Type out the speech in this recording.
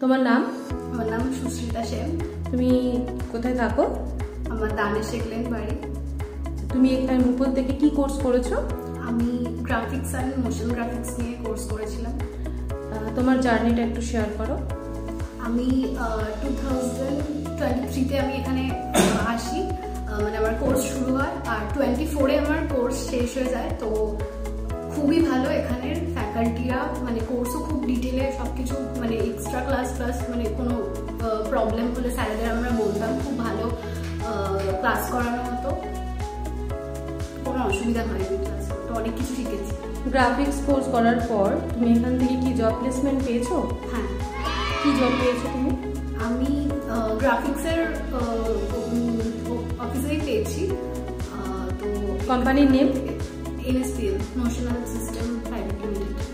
তোমার নাম? আমার নাম সুশ্রিতা সেন। তুমি কোথায় থাকো? আমার দানেশ শেখলেন বাড়ি। তুমি এখানে মুপল থেকে কি কোর্স করেছো? আমি গ্রাফিক্স অ্যান্ড মোশন গ্রাফিক্স নিয়ে কোর্স করেছিলাম। তোমার জার্নিটা একটু শেয়ার করো। আমি 2023-তে আমি এখানে আসি, মানে আমার কোর্স শুরু হয়, আর 24-এ আমার কোর্স শেষ হয়ে যায়। তো খুবই ভালো এখানের ফ্যাকাল্টিরা, মানে কোর্সও খুব ডিটেলে সব কিছু, মানে এক্সট্রা ক্লাস প্লাস মানে কোনো প্রবলেম হলে স্যারেদের আমরা বলতাম, খুব ভালো ক্লাস করানো হতো, কোনো অসুবিধা হয়নি ক্লাস, তো অনেক কিছু শিখেছি। গ্রাফিক্স কোর্স করার পর তুমি এখান থেকে কি জব প্লেসমেন্ট পেয়েছো? হ্যাঁ। কি জব পেয়েছো তুমি? আমি গ্রাফিক্সের অফিসেই পেয়েছি। তো কোম্পানির name? NSPL, national system private limited.